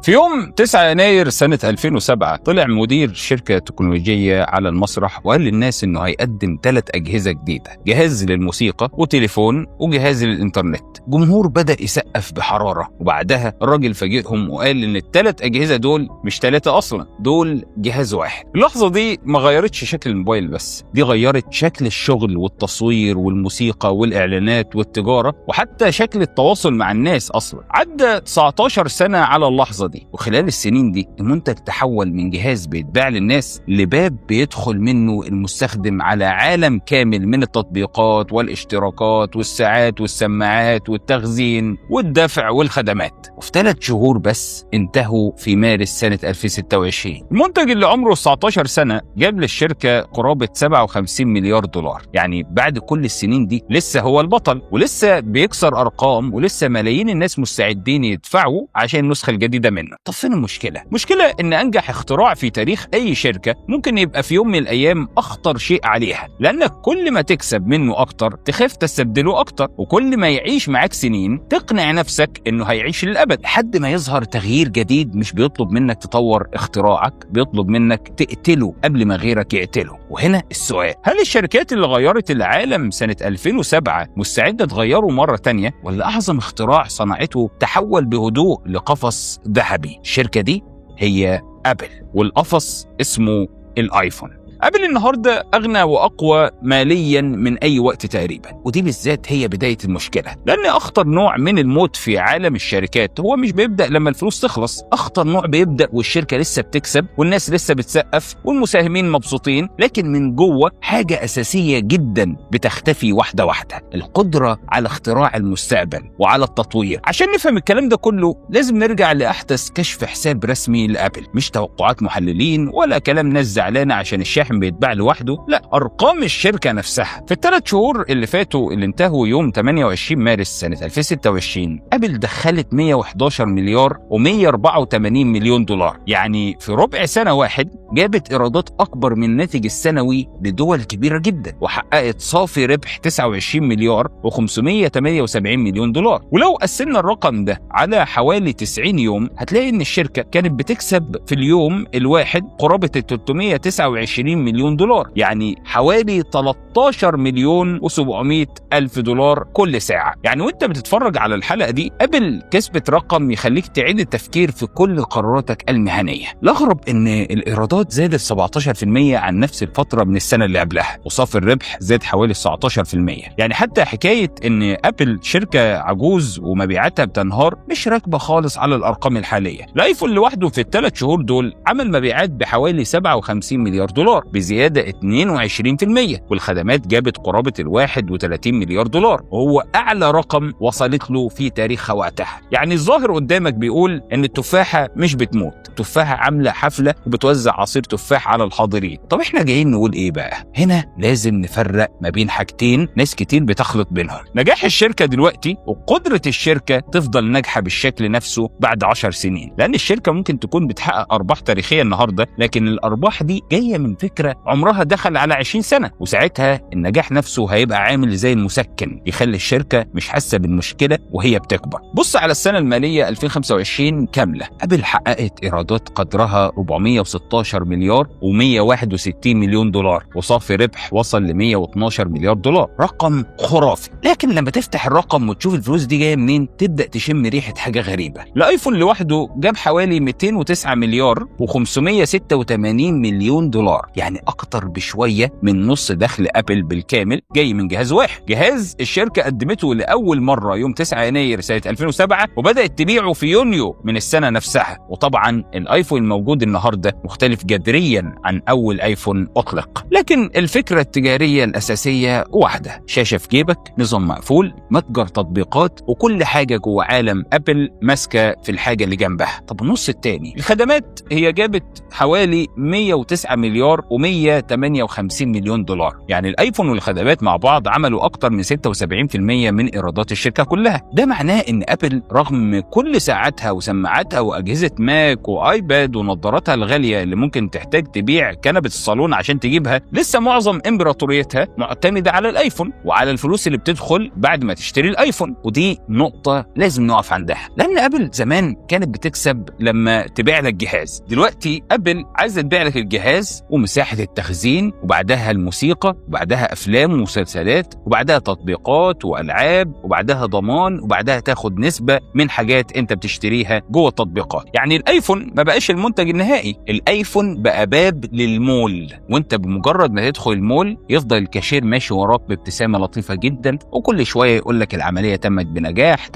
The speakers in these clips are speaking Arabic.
في يوم 9 يناير سنة 2007 طلع مدير شركة تكنولوجية على المسرح وقال للناس انه هيقدم 3 أجهزة جديدة، جهاز للموسيقى وتليفون وجهاز للإنترنت. جمهور بدأ يسقف بحرارة، وبعدها الراجل فاجئهم وقال ان ال3 أجهزة دول مش 3 أصلا، دول جهاز واحد. اللحظة دي ما غيرتش شكل الموبايل بس، دي غيرت شكل الشغل والتصوير والموسيقى والإعلانات والتجارة وحتى شكل التواصل مع الناس أصلا. عدى 19 سنة على اللحظة دي، وخلال السنين دي المنتج تحول من جهاز بيتباع للناس لباب بيدخل منه المستخدم على عالم كامل من التطبيقات والاشتراكات والساعات والسماعات والتخزين والدفع والخدمات. وفي 3 شهور بس انتهوا في مارس سنة 2026. المنتج اللي عمره 19 سنة جاب للشركة قرابة 57 مليار دولار. يعني بعد كل السنين دي لسه هو البطل، ولسه بيكسر أرقام، ولسه ملايين الناس مستعدين يدفعوا عشان النسخة الجديدة منه. طب فين المشكلة؟ مشكلة ان انجح اختراع في تاريخ اي شركة ممكن يبقى في يوم من الايام اخطر شيء عليها، لانك كل ما تكسب منه اكتر تخاف تستبدله اكتر، وكل ما يعيش معاك سنين تقنع نفسك انه هيعيش للابد، لحد ما يظهر تغيير جديد مش بيطلب منك تطور اختراعك، بيطلب منك تقتله قبل ما غيرك يقتله. وهنا السؤال، هل الشركات اللي غيرت العالم سنة 2007 مستعدة تغيره مرة تانية، ولا اعظم اختراع صنعته تحول بهدوء لقفص ذهبي؟ الشركة دي هي أبل، والقفص اسمه الآيفون. أبل النهاردة أغنى وأقوى ماليا من أي وقت تقريبا، ودي بالذات هي بداية المشكلة، لأن أخطر نوع من الموت في عالم الشركات هو مش بيبدأ لما الفلوس تخلص، أخطر نوع بيبدأ والشركة لسه بتكسب والناس لسه بتسقف والمساهمين مبسوطين، لكن من جوه حاجة أساسية جدا بتختفي واحدة واحدة: القدرة على اختراع المستقبل وعلى التطوير. عشان نفهم الكلام ده كله لازم نرجع لأحدث كشف حساب رسمي لأبل، مش توقعات محللين ولا كلام ناس زعلانة عشان الشاحن بيتباع لوحده، لا، ارقام الشركه نفسها. في ال3 شهور اللي فاتوا اللي انتهوا يوم 28 مارس سنه 2026 ابل دخلت 111 مليار و184 مليون دولار. يعني في ربع سنه واحد جابت ايرادات اكبر من الناتج السنوي لدول كبيره جدا، وحققت صافي ربح 29 مليار و578 مليون دولار. ولو قسمنا الرقم ده على حوالي 90 يوم هتلاقي ان الشركه كانت بتكسب في اليوم الواحد قرابه 329 مليون دولار، يعني حوالي 13 مليون و700 ألف دولار كل ساعة. يعني وانت بتتفرج على الحلقة دي أبل كسبت رقم يخليك تعيد التفكير في كل قراراتك المهنية. الأغرب ان الإيرادات زادت 17% عن نفس الفترة من السنة اللي قبلها، وصافي الربح زاد حوالي 19%. يعني حتى حكاية ان أبل شركة عجوز ومبيعاتها بتنهار مش راكبة خالص على الأرقام الحالية. الآيفون لوحده في ال3 شهور دول عمل مبيعات بحوالي 57 مليار دولار بزيادة 22%، والخدمات جابت قرابة 31 مليار دولار، وهو أعلى رقم وصلت له في تاريخها وقتها. يعني الظاهر قدامك بيقول إن التفاحة مش بتموت، التفاحة عاملة حفلة وبتوزع عصير تفاح على الحاضرين. طب إحنا جايين نقول إيه بقى؟ هنا لازم نفرق ما بين حاجتين ناس كتير بتخلط بينهم: نجاح الشركة دلوقتي وقدرة الشركة تفضل ناجحة بالشكل نفسه بعد 10 سنين. لأن الشركة ممكن تكون بتحقق أرباح تاريخية النهاردة، لكن الأرباح دي جاية من فكرة عمرها دخل على 20 سنة، وساعتها النجاح نفسه هيبقى عامل زي المسكن يخلي الشركة مش حاسة بالمشكلة وهي بتكبر. بص على السنة المالية 2025 كاملة، أبل حققت إيرادات قدرها 416 مليار و161 مليون دولار، وصافي ربح وصل ل 112 مليار دولار، رقم خرافي. لكن لما تفتح الرقم وتشوف الفلوس دي جاية منين تبدأ تشم ريحة حاجة غريبة. الآيفون لوحده جاب حوالي 209 مليار و586 مليون دولار، يعني أكتر بشوية من نص دخل أبل بالكامل جاي من جهاز واحد، جهاز الشركة قدمته لأول مرة يوم 9 يناير سنة 2007 وبدأت تبيعه في يونيو من السنة نفسها. وطبعا الآيفون الموجود النهاردة مختلف جذريا عن أول آيفون أطلق، لكن الفكرة التجارية الأساسية واحدة: شاشة في جيبك، نظام مقفول، متجر تطبيقات، وكل حاجة جوه عالم أبل ماسكة في الحاجة اللي جنبها. طب النص التاني الخدمات، هي جابت حوالي 109 مليار و158 مليون دولار. يعني الآيفون والخدمات مع بعض عملوا أكتر من 76% من إيرادات الشركة كلها. ده معناه إن أبل رغم كل ساعاتها وسماعاتها وأجهزة ماك وآيباد ونظاراتها الغالية اللي ممكن ممكن تحتاج تبيع كنبة الصالون عشان تجيبها، لسه معظم امبراطوريتها معتمدة على الايفون وعلى الفلوس اللي بتدخل بعد ما تشتري الايفون. ودي نقطة لازم نقف عندها، لان ابل زمان كانت بتكسب لما تبيع لك جهاز. دلوقتي ابل عايزة تبيع لك الجهاز ومساحة التخزين، وبعدها الموسيقى، وبعدها افلام ومسلسلات، وبعدها تطبيقات والعاب، وبعدها ضمان، وبعدها تاخد نسبة من حاجات انت بتشتريها جوه التطبيقات. يعني الايفون ما بقاش المنتج النهائي، الايفون بقى باب للمول، وانت بمجرد ما تدخل المول يفضل الكاشير ماشي وراك بابتسامة لطيفة جدا، وكل شوية يقول لك العملية تمت بنجاح،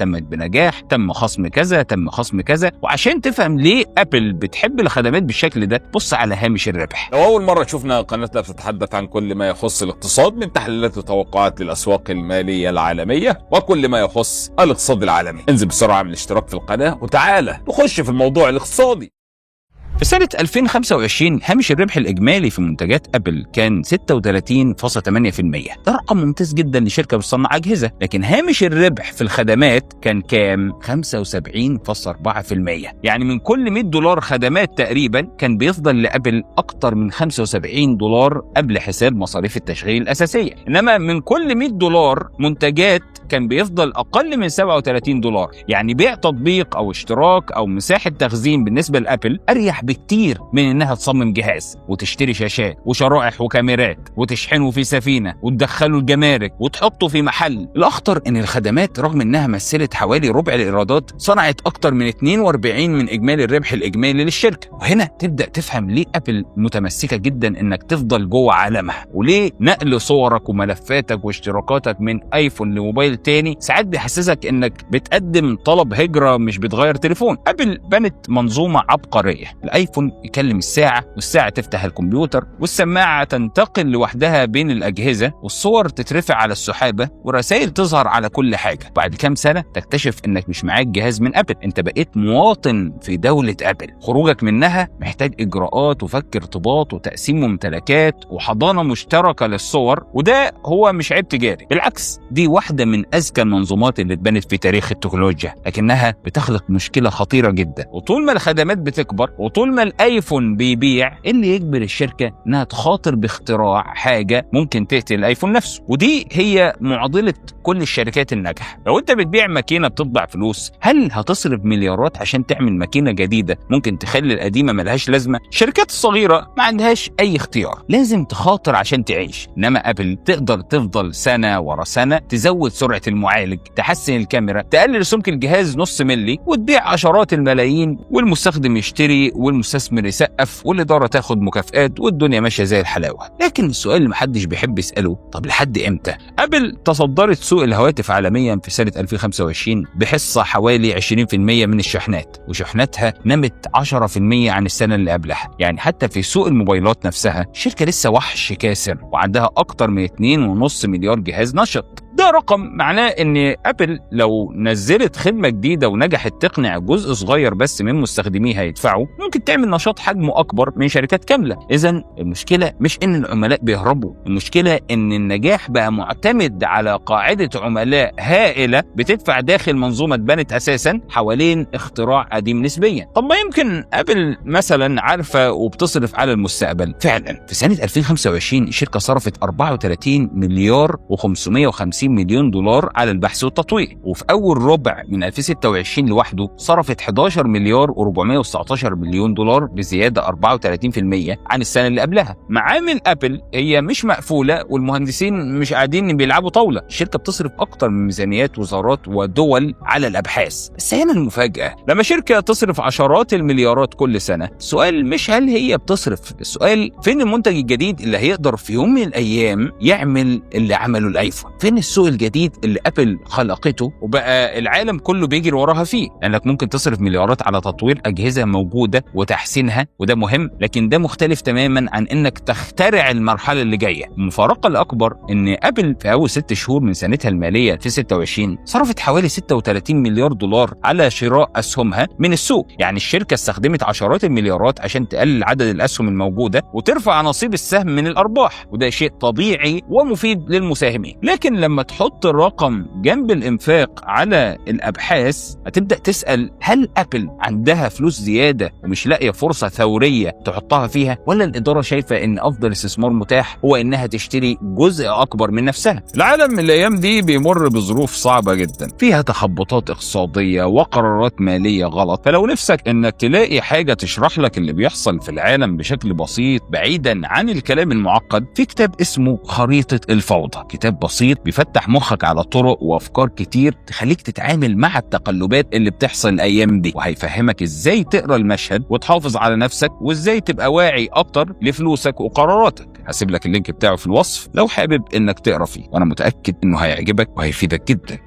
تم خصم كذا، تم خصم كذا. وعشان تفهم ليه ابل بتحب الخدمات بالشكل ده، بص على هامش الربح. لو اول مرة شفنا قناتنا بتتحدث عن كل ما يخص الاقتصاد، من تحليلات وتوقعات للاسواق المالية العالمية وكل ما يخص الاقتصاد العالمي، انزل بسرعة من الاشتراك في القناة وتعالى نخش في الموضوع الاقتصادي. في سنة 2025 هامش الربح الإجمالي في منتجات أبل كان 36.8%. ده رقم ممتاز جدا لشركة بتصنع أجهزة. لكن هامش الربح في الخدمات كان كام؟ 75.4%. يعني من كل $100 خدمات تقريبا كان بيفضل لأبل أكتر من $75 قبل حساب مصاريف التشغيل الأساسية. إنما من كل $100 منتجات كان بيفضل أقل من $37. يعني بيع تطبيق أو اشتراك أو مساحة تخزين بالنسبة لأبل أريح بكتير من انها تصمم جهاز وتشتري شاشات وشرائح وكاميرات وتشحنه في سفينه وتدخله الجمارك وتحطه في محل. الاخطر ان الخدمات رغم انها مثلت حوالي ربع الايرادات، صنعت اكتر من 42 من اجمالي الربح الاجمالي للشركه. وهنا تبدا تفهم ليه ابل متمسكه جدا انك تفضل جوه عالمها، وليه نقل صورك وملفاتك واشتراكاتك من ايفون لموبايل تاني ساعات بيحسسك انك بتقدم طلب هجره مش بتغير تليفون. ابل بنت منظومه عبقريه. الايفون يكلم الساعه، والساعه تفتح الكمبيوتر، والسماعه تنتقل لوحدها بين الاجهزه، والصور تترفع على السحابه، ورسائل تظهر على كل حاجه. بعد كام سنه تكتشف انك مش معاك جهاز من ابل، انت بقيت مواطن في دوله ابل. خروجك منها محتاج اجراءات وفك ارتباط وتقسيم ممتلكات وحضانه مشتركه للصور، وده هو مش عيب تجاري، بالعكس دي واحده من اذكى المنظومات اللي اتبنت في تاريخ التكنولوجيا. لكنها بتخلق مشكله خطيره جدا، وطول ما الخدمات بتكبر وطول ما الايفون بيبيع، اللي يجبر الشركه انها تخاطر باختراع حاجه ممكن تقتل الايفون نفسه. ودي هي معضله كل الشركات الناجحه. لو انت بتبيع ماكينه بتطبع فلوس، هل هتصرف مليارات عشان تعمل ماكينه جديده ممكن تخلي القديمه ملهاش لازمه؟ الشركات الصغيره ما عندهاش اي اختيار، لازم تخاطر عشان تعيش. انما ابل تقدر تفضل سنه ورا سنه تزود سرعه المعالج، تحسن الكاميرا، تقلل سمك الجهاز نص ملي، وتبيع عشرات الملايين، والمستخدم يشتري والمستثمر يسقف والإدارة تاخد مكافآت والدنيا ماشية زي الحلاوة. لكن السؤال اللي محدش بيحب يسأله، طب لحد امتى؟ ابل تصدرت سوق الهواتف عالميا في سنة 2025 بحصة حوالي 20% من الشحنات، وشحناتها نمت 10% عن السنة اللي قبلها. يعني حتى في سوق الموبايلات نفسها الشركة لسه وحش كاسر، وعندها أكتر من 2.5 مليار جهاز نشط. ده رقم معناه ان ابل لو نزلت خدمه جديده ونجحت تقنع جزء صغير بس من مستخدميها يدفعوا، ممكن تعمل نشاط حجمه اكبر من شركات كامله. اذا المشكله مش ان العملاء بيهربوا، المشكله ان النجاح بقى معتمد على قاعده عملاء هائله بتدفع داخل منظومه اتبنت اساسا حوالين اختراع قديم نسبيا. طب ما يمكن ابل مثلا عارفه وبتصرف على المستقبل. فعلا في سنه 2025 الشركه صرفت 34 مليار و550 مليون دولار على البحث والتطوير، وفي اول ربع من 2026 لوحده صرفت 11 مليار و419 مليون دولار، بزياده 34% عن السنه اللي قبلها. معامل ابل هي مش مقفوله والمهندسين مش قاعدين بيلعبوا طاوله، الشركه بتصرف اكتر من ميزانيات وزارات ودول على الابحاث. بس هنا المفاجاه، لما شركه تصرف عشرات المليارات كل سنه، السؤال مش هل هي بتصرف، السؤال فين المنتج الجديد اللي هيقدر في يوم من الايام يعمل اللي عمله الايفون؟ فين السوق الجديد اللي ابل خلقته وبقى العالم كله بيجري وراها فيه؟ لانك ممكن تصرف مليارات على تطوير اجهزه موجوده وتحسينها، وده مهم، لكن ده مختلف تماما عن انك تخترع المرحله اللي جايه. المفارقه الاكبر ان ابل في اول 6 شهور من سنتها الماليه في 26 صرفت حوالي 36 مليار دولار على شراء اسهمها من السوق. يعني الشركه استخدمت عشرات المليارات عشان تقلل عدد الاسهم الموجوده وترفع نصيب السهم من الارباح، وده شيء طبيعي ومفيد للمساهمين. لكن لما لما تحط الرقم جنب الانفاق على الابحاث هتبدا تسال هل ابل عندها فلوس زياده ومش لاقيه فرصه ثوريه تحطها فيها، ولا الاداره شايفه ان افضل استثمار متاح هو انها تشتري جزء اكبر من نفسها. العالم الايام دي بيمر بظروف صعبه جدا فيها تخبطات اقتصاديه وقرارات ماليه غلط، فلو نفسك انك تلاقي حاجه تشرح لك اللي بيحصل في العالم بشكل بسيط بعيدا عن الكلام المعقد، في كتاب اسمه خريطه الفوضى. كتاب بسيط بيفتح مخك على طرق وافكار كتير تخليك تتعامل مع التقلبات اللي بتحصل الايام دي، وهيفهمك ازاي تقرا المشهد وتحافظ على نفسك وازاي تبقى واعي اكتر لفلوسك وقراراتك. هسيب لك اللينك بتاعه في الوصف لو حابب انك تقرا فيه، وانا متاكد انه هيعجبك وهيفيدك جدا.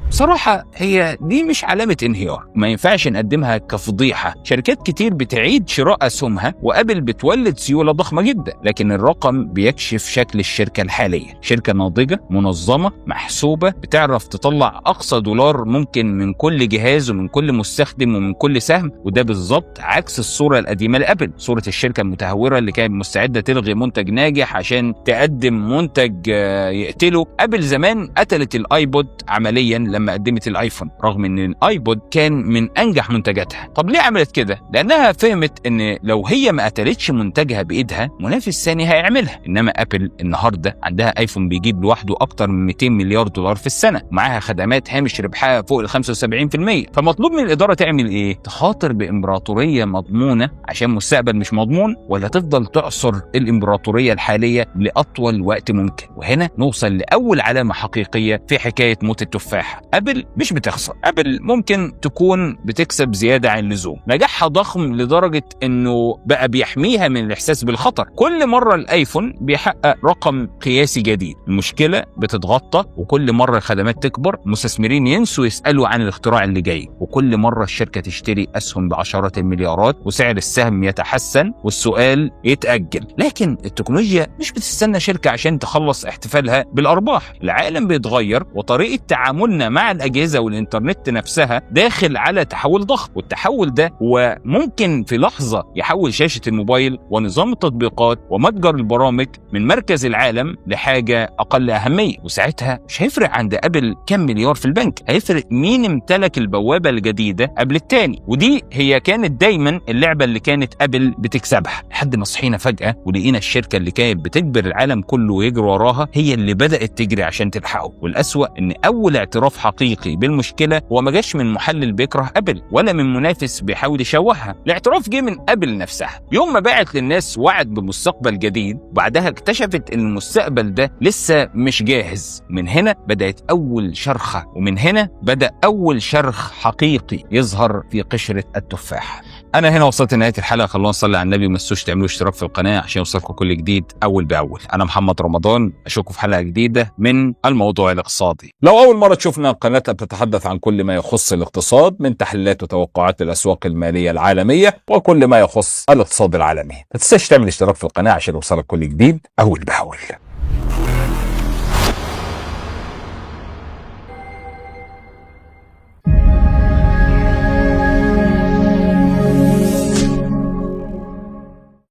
بصراحة هي دي مش علامة انهيار، ما ينفعش نقدمها كفضيحة. شركات كتير بتعيد شراء أسهمها وأبل بتولد سيولة ضخمة جدا، لكن الرقم بيكشف شكل الشركة الحالية. شركة ناضجة منظمة محسوبة بتعرف تطلع أقصى دولار ممكن من كل جهاز ومن كل مستخدم ومن كل سهم، وده بالظبط عكس الصورة القديمة لأبل، صورة الشركة المتهورة اللي كانت مستعدة تلغي منتج ناجح عشان تقدم منتج يقتله. أبل زمان قتلت الآيبود عمليا لما قدمت الايفون، رغم ان الايبود كان من انجح منتجاتها. طب ليه عملت كده؟ لانها فهمت ان لو هي ما قتلتش منتجها بايدها منافس ثاني هيعملها. انما ابل النهارده عندها ايفون بيجيب لوحده اكتر من 200 مليار دولار في السنه، ومعاها خدمات هامش ربحها فوق ال 75%. فمطلوب من الاداره تعمل ايه؟ تخاطر بامبراطوريه مضمونه عشان مستقبل مش مضمون، ولا تفضل تعصر الامبراطوريه الحاليه لاطول وقت ممكن؟ وهنا نوصل لاول علامه حقيقيه في حكايه موت التفاحه. ابل مش بتخسر، ابل ممكن تكون بتكسب زياده عن اللزوم. نجاحها ضخم لدرجه انه بقى بيحميها من الاحساس بالخطر. كل مره الايفون بيحقق رقم قياسي جديد، المشكله بتتغطى، وكل مره الخدمات تكبر، المستثمرين ينسوا يسالوا عن الاختراع اللي جاي، وكل مره الشركه تشتري اسهم بعشرات المليارات وسعر السهم يتحسن والسؤال يتاجل. لكن التكنولوجيا مش بتستنى شركه عشان تخلص احتفالها بالارباح. العالم بيتغير وطريقه تعاملنا مع الأجهزة والإنترنت نفسها داخل على تحول ضخم، والتحول ده هو ممكن في لحظة يحول شاشة الموبايل ونظام التطبيقات ومتجر البرامج من مركز العالم لحاجة أقل أهمية. وساعتها مش هيفرق عند أبل كم مليار في البنك، هيفرق مين امتلك البوابة الجديدة قبل التاني. ودي هي كانت دايما اللعبة اللي كانت أبل بتكسبها، لحد ما صحينا فجأة ولقينا الشركة اللي كانت بتجبر العالم كله يجري وراها هي اللي بدأت تجري عشان تلحقه. والأسوأ إن أول اعتراف حقيقي بالمشكله هو ما جاش من محلل بيكره ابل ولا من منافس بيحاول يشوهها، الاعتراف جه من ابل نفسها يوم ما باعت للناس وعد بمستقبل جديد، وبعدها اكتشفت ان المستقبل ده لسه مش جاهز. من هنا بدات اول شرخه، ومن هنا بدا اول شرخ حقيقي يظهر في قشره التفاح. انا هنا وصلت لنهايه الحلقه، خلونا نصلي على النبي، وما تنسوش تعملوا اشتراك في القناه عشان يوصلكم كل جديد اول باول. انا محمد رمضان، اشوفكم في حلقه جديده من الموضوع الاقتصادي. لو اول مره تشوفنا قناتنا بتتحدث عن كل ما يخص الاقتصاد، من تحليلات وتوقعات الاسواق الماليه العالميه وكل ما يخص الاقتصاد العالمي. ما تنساش تعمل اشتراك في القناه عشان يوصلك كل جديد اول باول.